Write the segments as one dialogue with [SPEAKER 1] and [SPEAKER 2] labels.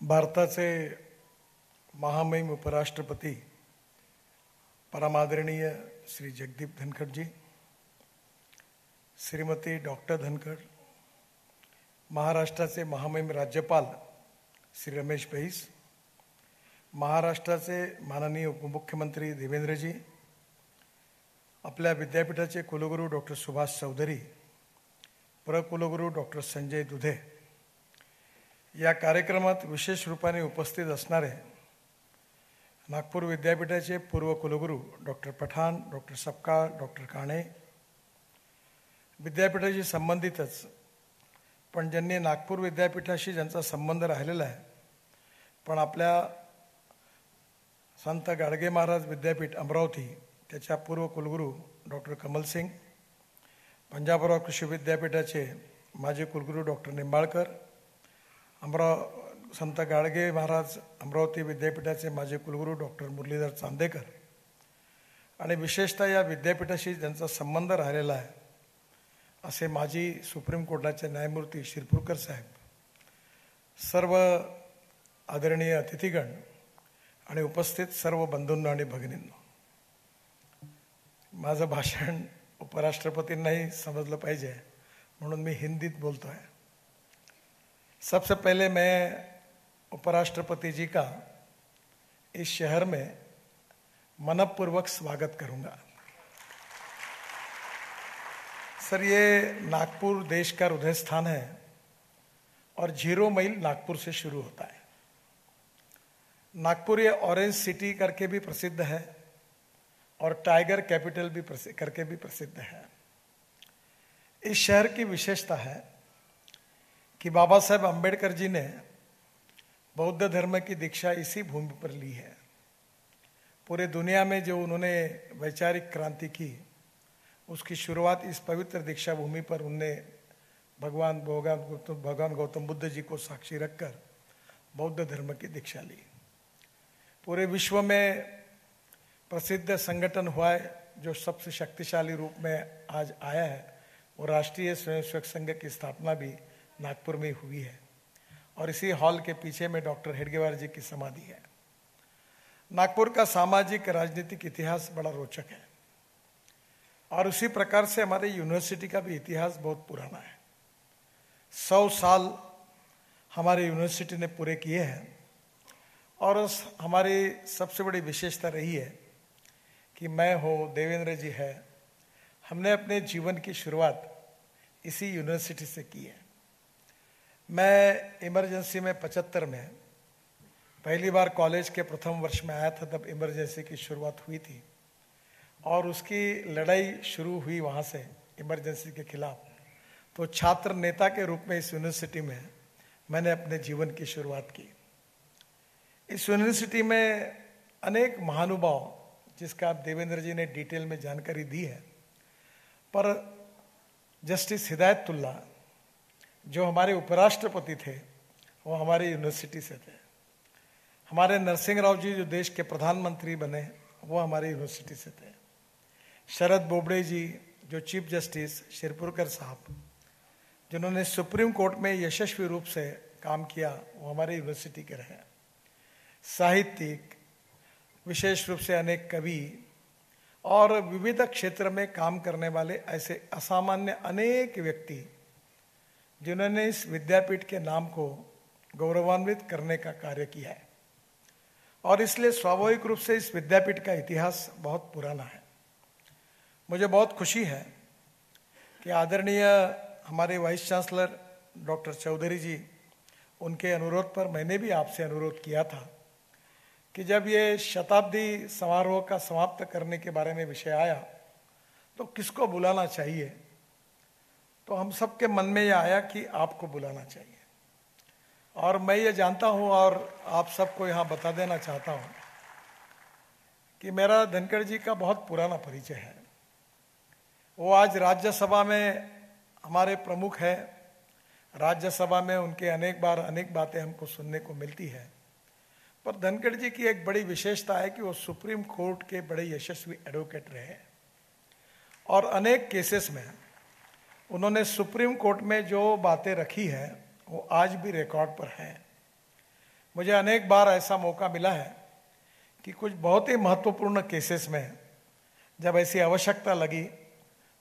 [SPEAKER 1] भारताचे महामहिम उपराष्ट्रपती परमादरणीय श्री जगदीप धनखड़ जी, श्रीमती डॉक्टर धनखड़, महाराष्ट्राचे महामहिम राज्यपाल श्री रमेश बैस, महाराष्ट्राचे माननीय उपमुख्यमंत्री देवेंद्रजी, आपल्या विद्यापीठाचे कुलगुरू डॉक्टर सुभाष चौधरी, प्रकुलगुरू डॉक्टर संजय दुधे, या कार्यक्रमात विशेष रूपाने उपस्थित असणारे नागपूर विद्यापीठाचे पूर्व कुलगुरू doctor Pathan, doctor Sapkal, doctor Kane, विद्यापीठाशी संबंधितच पण ज्यांनी नागपूर विद्यापीठाशी ज्यांचा संबंध राहिलेला आहे पण आपल्या संत गाडगे महाराज विद्यापीठ अमरावती त्याच्या पूर्व कुलगुरू डॉक्टर कमल सिंग, पंजाबराव कृषी विद्यापीठाचे माजी कुलगुरू डॉक्टर निंबाळकर, संत गाडगे महाराज अमरावती विद्यापीठाचे माजी कुलगुरू डॉक्टर मुरलीधर चांदेकर आणि विशेषतः या विद्यापीठाशी ज्यांचा संबंध राहिलेला आहे असे माजी सुप्रीम कोर्टाचे न्यायमूर्ती शिरपूरकर साहेब, सर्व आदरणीय अतिथीगण आणि उपस्थित सर्व बंधूंनो आणि भगिनींनो, माझं भाषण उपराष्ट्रपतींनाही समजलं पाहिजे म्हणून मी हिंदीत बोलतो है। सबसे पहले मैं उपराष्ट्रपति जी का इस शहर में मनपूर्वक स्वागत करूंगा। सर, ये नागपुर देश का हृदय स्थान है और 0 मील नागपुर से शुरू होता है। नागपुर ये ऑरेंज सिटी करके भी प्रसिद्ध है और टाइगर कैपिटल भी करके भी प्रसिद्ध है। इस शहर की विशेषता है कि बाबा साहेब अम्बेडकर जी ने बौद्ध धर्म की दीक्षा इसी भूमि पर ली है। पूरे दुनिया में जो उन्होंने वैचारिक क्रांति की उसकी शुरुआत इस पवित्र दीक्षा भूमि पर उनने भगवान गौतम बुद्ध जी को साक्षी रखकर बौद्ध धर्म की दीक्षा ली। पूरे विश्व में प्रसिद्ध संगठन हुआ है जो सबसे शक्तिशाली रूप में आज आया है, वो राष्ट्रीय स्वयंसेवक संघ की स्थापना भी नागपुर में हुई है और इसी हॉल के पीछे में डॉक्टर हेडगेवार जी की समाधि है। नागपुर का सामाजिक राजनीतिक इतिहास बड़ा रोचक है और उसी प्रकार से हमारे यूनिवर्सिटी का भी इतिहास बहुत पुराना है। 100 साल हमारे यूनिवर्सिटी ने पूरे किए हैं और उस हमारी सबसे बड़ी विशेषता रही है कि मैं हो, देवेंद्र जी है, हमने अपने जीवन की शुरुआत इसी यूनिवर्सिटी से की है। मैं इमरजेंसी में 75 में पहली बार कॉलेज के प्रथम वर्ष में आया था, तब इमरजेंसी की शुरुआत हुई थी और उसकी लड़ाई शुरू हुई वहाँ से इमरजेंसी के खिलाफ। तो छात्र नेता के रूप में इस यूनिवर्सिटी में मैंने अपने जीवन की शुरुआत की। इस यूनिवर्सिटी में अनेक महानुभाव, जिसका आप देवेंद्र जी ने डिटेल में जानकारी दी है, पर जस्टिस हिदायतुल्लाह जो हमारे उपराष्ट्रपति थे वो हमारे यूनिवर्सिटी से थे। हमारे नरसिंह राव जी जो देश के प्रधानमंत्री बने वो हमारे यूनिवर्सिटी से थे। शरद बोबड़े जी जो चीफ जस्टिस शिरपुरकर साहब जिन्होंने सुप्रीम कोर्ट में यशस्वी रूप से काम किया वो हमारे यूनिवर्सिटी के रहे। साहित्यिक, विशेष रूप से अनेक कवि और विविध क्षेत्र में काम करने वाले ऐसे असामान्य अनेक व्यक्ति जिन्होंने इस विद्यापीठ के नाम को गौरवान्वित करने का कार्य किया है और इसलिए स्वाभाविक रूप से इस विद्यापीठ का इतिहास बहुत पुराना है। मुझे बहुत खुशी है कि आदरणीय हमारे वाइस चांसलर डॉक्टर चौधरी जी, उनके अनुरोध पर मैंने भी आपसे अनुरोध किया था कि जब ये शताब्दी समारोह का समाप्त करने के बारे में विषय आया तो किसको बुलाना चाहिए, तो हम सबके मन में यह आया कि आपको बुलाना चाहिए। और मैं ये जानता हूँ और आप सबको यहाँ बता देना चाहता हूँ कि मेरा धनखड़ जी का बहुत पुराना परिचय है। वो आज राज्यसभा में हमारे प्रमुख है। राज्यसभा में उनके अनेक बार अनेक बातें हमको सुनने को मिलती है, पर धनखड़ जी की एक बड़ी विशेषता है कि वो सुप्रीम कोर्ट के बड़े यशस्वी एडवोकेट रहे और अनेक केसेस में उन्होंने सुप्रीम कोर्ट में जो बातें रखी है वो आज भी रिकॉर्ड पर है। मुझे अनेक बार ऐसा मौका मिला है कि कुछ बहुत ही महत्वपूर्ण केसेस में जब ऐसी आवश्यकता लगी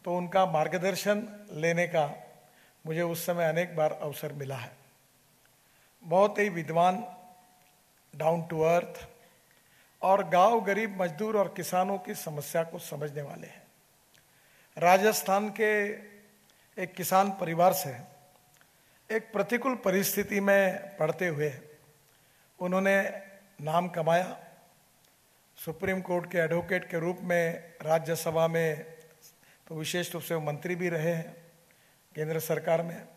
[SPEAKER 1] तो उनका मार्गदर्शन लेने का मुझे उस समय अनेक बार अवसर मिला है। बहुत ही विद्वान, डाउन टू अर्थ और गांव गरीब मजदूर और किसानों की समस्या को समझने वाले हैं। राजस्थान के एक किसान परिवार से एक प्रतिकूल परिस्थिति में पड़ते हुए उन्होंने नाम कमाया। सुप्रीम कोर्ट के एडवोकेट के रूप में राज्यसभा में तो विशेष रूप से वो मंत्री भी रहे हैं केंद्र सरकार में,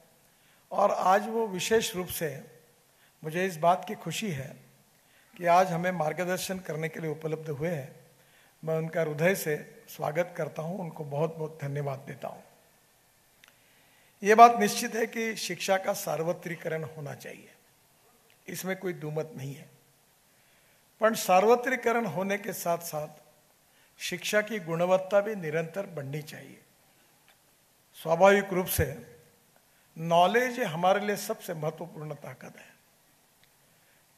[SPEAKER 1] और आज वो विशेष रूप से मुझे इस बात की खुशी है कि आज हमें मार्गदर्शन करने के लिए उपलब्ध हुए हैं। मैं उनका हृदय से स्वागत करता हूं, उनको बहुत बहुत धन्यवाद देता हूं। ये बात निश्चित है कि शिक्षा का सार्वत्रिकरण होना चाहिए, इसमें कोई दुमत नहीं है, पर सार्वत्रिकरण होने के साथ साथ शिक्षा की गुणवत्ता भी निरंतर बढ़नी चाहिए। स्वाभाविक रूप से नॉलेज हमारे लिए सबसे महत्वपूर्ण ताकत है।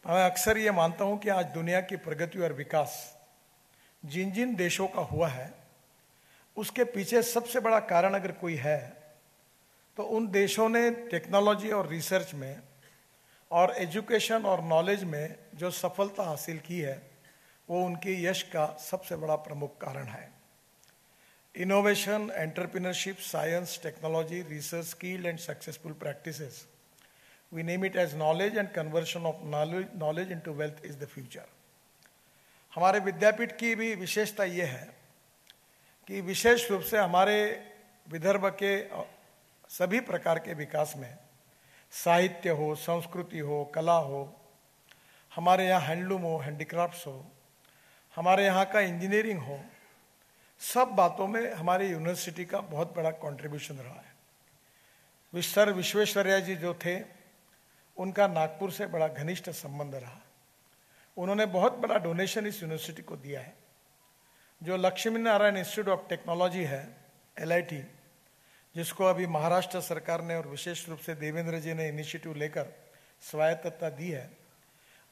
[SPEAKER 1] मैं अक्सर ये मानता हूं कि आज दुनिया की प्रगति और विकास जिन जिन देशों का हुआ है उसके पीछे सबसे बड़ा कारण अगर कोई है तो उन देशों ने टेक्नोलॉजी और रिसर्च में और एजुकेशन और नॉलेज में जो सफलता हासिल की है वो उनके यश का सबसे बड़ा प्रमुख कारण है। Innovation, entrepreneurship, science, technology, research, skill and successful practices, we name it as knowledge and conversion of knowledge into wealth is the future। हमारे विद्यापीठ की भी विशेषता ये है कि विशेष रूप से हमारे विदर्भ के सभी प्रकार के विकास में साहित्य हो, संस्कृति हो, कला हो, हमारे यहाँ हैंडलूम हो, हैंडीक्राफ्ट्स हो, हमारे यहाँ का इंजीनियरिंग हो, सब बातों में हमारी यूनिवर्सिटी का बहुत बड़ा कंट्रीब्यूशन रहा है। सर विश्वेश्वरैया जी जो थे उनका नागपुर से बड़ा घनिष्ठ संबंध रहा। उन्होंने बहुत बड़ा डोनेशन इस यूनिवर्सिटी को दिया है। जो Lakshmi Narayan institute of technology है, LIT, जिसको अभी महाराष्ट्र सरकार ने और विशेष रूप से देवेंद्र जी ने इनिशिएटिव लेकर स्वायत्तता दी है,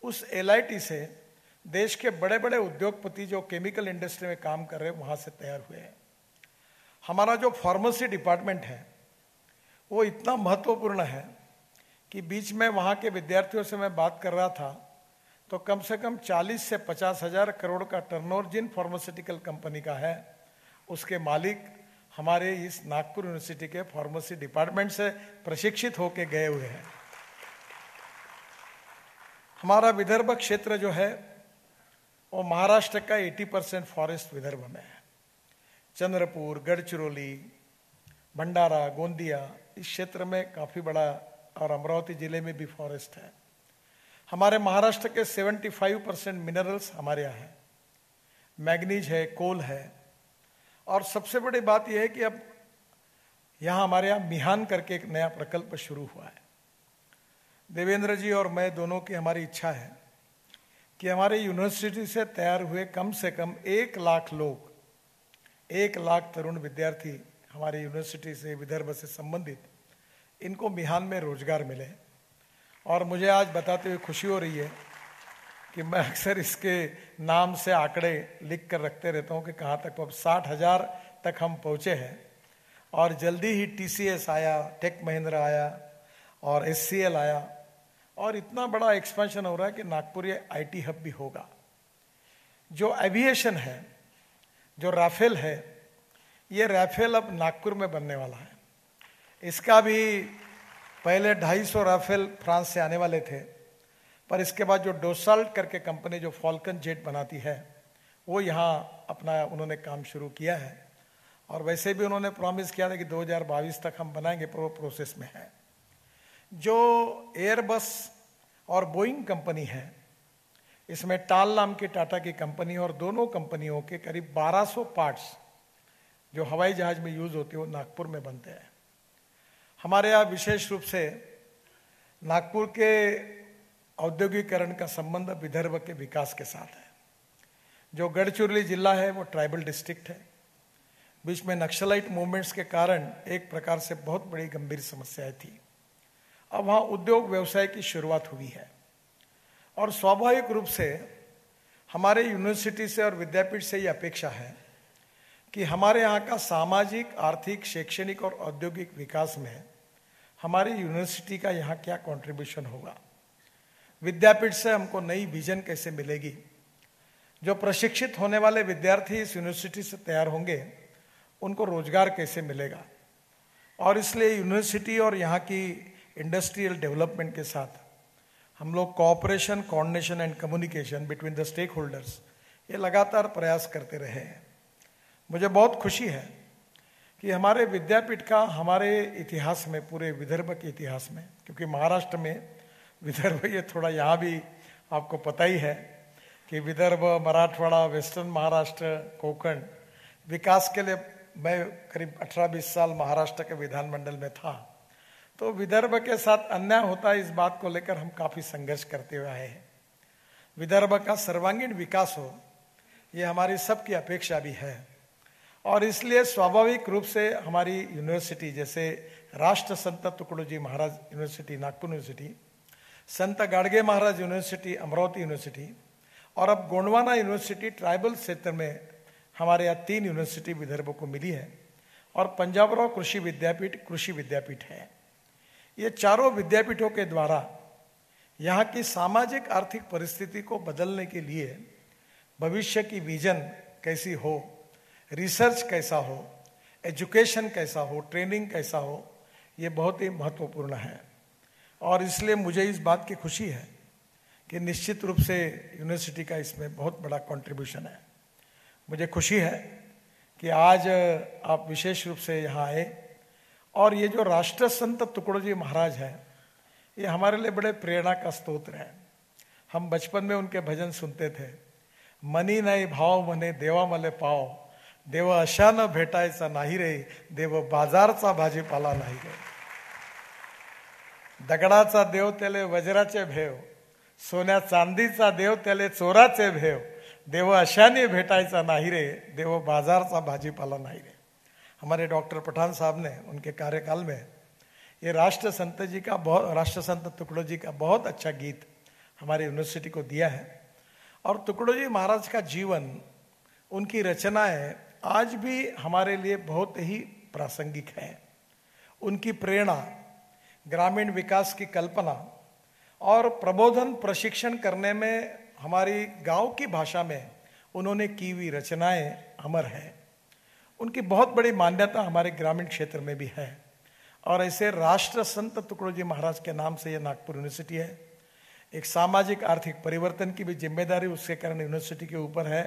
[SPEAKER 1] उस LIT से देश के बड़े बड़े उद्योगपति जो केमिकल इंडस्ट्री में काम कर रहे हैं वहाँ से तैयार हुए हैं। हमारा जो फार्मेसी डिपार्टमेंट है वो इतना महत्वपूर्ण है कि बीच में वहाँ के विद्यार्थियों से मैं बात कर रहा था तो कम से कम 40 से 50 हजार करोड़ का टर्नओवर जिन फार्मास्यूटिकल कंपनी का है उसके मालिक हमारे इस नागपुर यूनिवर्सिटी के फार्मेसी डिपार्टमेंट से प्रशिक्षित होकर गए हुए हैं। हमारा विदर्भ क्षेत्र जो है वो महाराष्ट्र का 80% फॉरेस्ट विदर्भ में है। चंद्रपुर, गढ़चिरौली, भंडारा, गोंदिया, इस क्षेत्र में काफी बड़ा, और अमरावती जिले में भी फॉरेस्ट है। हमारे महाराष्ट्र के 75% मिनरल्स हमारे यहाँ है, मैग्नीज है, कोल है, और सबसे बड़ी बात यह है कि अब यहाँ हमारे यहाँ मिहान करके एक नया प्रकल्प शुरू हुआ है। देवेंद्र जी और मैं दोनों की हमारी इच्छा है कि हमारे यूनिवर्सिटी से तैयार हुए कम से कम 1 लाख लोग, 1 लाख तरुण विद्यार्थी हमारी यूनिवर्सिटी से, विदर्भ से संबंधित, इनको मिहान में रोजगार मिले। और मुझे आज बताते हुए खुशी हो रही है कि मैं अक्सर इसके नाम से आंकड़े लिख कर रखते रहता हूँ कि कहाँ तक, अब 60,000 तक हम पहुँचे हैं, और जल्दी ही TCS आया, टेक महिंद्रा आया और SCL आया, और इतना बड़ा एक्सपेंशन हो रहा है कि नागपुर ये IT हब भी होगा। जो एविएशन है, जो राफेल है, ये राफेल अब नागपुर में बनने वाला है। इसका भी पहले 250 राफेल फ्रांस से आने वाले थे, पर इसके बाद जो डोसाल्ट करके कंपनी जो फॉल्कन जेट बनाती है वो यहाँ अपना उन्होंने काम शुरू किया है, और वैसे भी उन्होंने प्रॉमिस किया था कि 2022 तक हम बनाएंगे, पर वो प्रोसेस में है। जो एयरबस और बोइंग कंपनी है, इसमें टाल नाम की टाटा की कंपनी, और दोनों कंपनियों के करीब 1200 पार्ट्स जो हवाई जहाज में यूज होते हैं वो नागपुर में बनते हैं। हमारे यहाँ विशेष रूप से नागपुर के औद्योगिकरण का संबंध विदर्भ के विकास के साथ है। जो गढ़चिरौली जिला है वो ट्राइबल डिस्ट्रिक्ट है। बीच में नक्सलाइट मूवमेंट्स के कारण एक प्रकार से बहुत बड़ी गंभीर समस्याएं थी। अब वहाँ उद्योग व्यवसाय की शुरुआत हुई है, और स्वाभाविक रूप से हमारे यूनिवर्सिटी से और विद्यापीठ से ये अपेक्षा है कि हमारे यहाँ का सामाजिक, आर्थिक, शैक्षणिक और औद्योगिक विकास में हमारी यूनिवर्सिटी का यहाँ क्या कंट्रीब्यूशन होगा। विद्यापीठ से हमको नई विजन कैसे मिलेगी, जो प्रशिक्षित होने वाले विद्यार्थी इस यूनिवर्सिटी से तैयार होंगे उनको रोजगार कैसे मिलेगा। और इसलिए यूनिवर्सिटी और यहाँ की इंडस्ट्रियल डेवलपमेंट के साथ हम लोग cooperation, coordination and communication between the stakeholders ये लगातार प्रयास करते रहे हैं। मुझे बहुत खुशी है कि हमारे विद्यापीठ का हमारे इतिहास में, पूरे विदर्भ के इतिहास में, क्योंकि महाराष्ट्र में विदर्भ ये थोड़ा यहाँ भी आपको पता ही है कि विदर्भ, मराठवाड़ा, वेस्टर्न महाराष्ट्र, कोंकण विकास के लिए मैं करीब 18-20 साल महाराष्ट्र के विधानमंडल में था, तो विदर्भ के साथ अन्याय होता है इस बात को लेकर हम काफी संघर्ष करते हुए आए हैं। विदर्भ का सर्वांगीण विकास हो ये हमारी सबकी अपेक्षा भी है और इसलिए स्वाभाविक रूप से हमारी यूनिवर्सिटी, जैसे राष्ट्र संत तुकडोजी महाराज यूनिवर्सिटी नागपुर यूनिवर्सिटी, संत गाडगे महाराज यूनिवर्सिटी अमरावती यूनिवर्सिटी और अब गोंडवाना यूनिवर्सिटी ट्राइबल क्षेत्र में हमारे यहाँ 3 यूनिवर्सिटी विदर्भ को मिली है और पंजाबराव कृषि विद्यापीठ है। ये चारों विद्यापीठों के द्वारा यहाँ की सामाजिक आर्थिक परिस्थिति को बदलने के लिए भविष्य की विजन कैसी हो, रिसर्च कैसा हो, एजुकेशन कैसा हो, ट्रेनिंग कैसा हो, ये बहुत ही महत्वपूर्ण है। और इसलिए मुझे इस बात की खुशी है कि निश्चित रूप से यूनिवर्सिटी का इसमें बहुत बड़ा कंट्रीब्यूशन है। मुझे खुशी है कि आज आप विशेष रूप से यहाँ आए और ये जो राष्ट्र संत तुकडोजी महाराज है ये हमारे लिए बड़े प्रेरणा का स्रोत है। हम बचपन में उनके भजन सुनते थे, मनी नाही भाव मने देवा मले पाव, देव अशा न भेटायचा नाही रे, देव बाजारचा भाजीपाला नाही रे, दगडाचा देव त्याले वज्राचे भेव, सोन्या चांदीचा देव त्याले चोराचे भेव, देव अशाने भेटायचा नाही रे, देव बाजारचा भाजीपाला नाही रे। हमारे डॉक्टर पठान साहब ने उनके कार्यकाल में ये राष्ट्र संत तुकडोजी का बहुत अच्छा गीत हमारी यूनिवर्सिटी को दिया है। और तुकडोजी महाराज का जीवन, उनकी रचनाएं आज भी हमारे लिए बहुत ही प्रासंगिक है। उनकी प्रेरणा, ग्रामीण विकास की कल्पना और प्रबोधन प्रशिक्षण करने में हमारी गांव की भाषा में उन्होंने की हुई रचनाएं अमर है। उनकी बहुत बड़ी मान्यता हमारे ग्रामीण क्षेत्र में भी है और ऐसे राष्ट्र संत तुकडोजी महाराज के नाम से यह नागपुर यूनिवर्सिटी है। एक सामाजिक आर्थिक परिवर्तन की भी जिम्मेदारी उसके कारण यूनिवर्सिटी के ऊपर है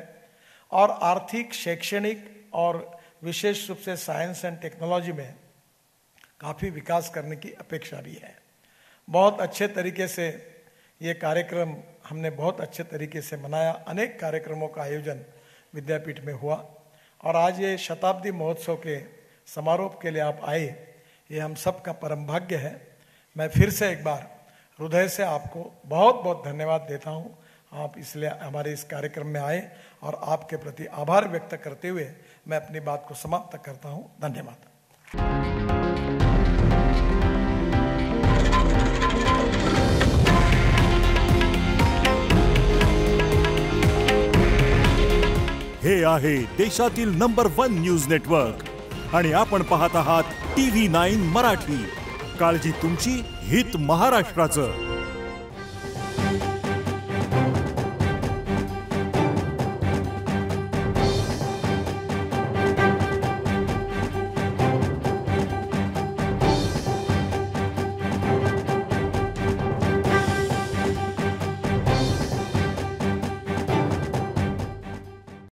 [SPEAKER 1] और आर्थिक, शैक्षणिक और विशेष रूप से साइंस एंड टेक्नोलॉजी में काफ़ी विकास करने की अपेक्षा भी है। बहुत अच्छे तरीके से ये कार्यक्रम हमने बहुत अच्छे तरीके से मनाया। अनेक कार्यक्रमों का आयोजन विद्यापीठ में हुआ और आज ये शताब्दी महोत्सव के समारोह के लिए आप आए, ये हम सब का परम भाग्य है। मैं फिर से एक बार हृदय से आपको बहुत बहुत धन्यवाद देता हूँ। आप इसलिए हमारे इस कार्यक्रम में आए और आपके प्रति आभार व्यक्त करते हुए मैं अपनी बात को समाप्त करता हूँ। धन्यवाद।
[SPEAKER 2] हे आहे देशातील नंबर 1 न्यूज नेटवर्क आणि आपण पाहत आहात TV9 मराठी। काळजी तुमची, हित महाराष्ट्राचं।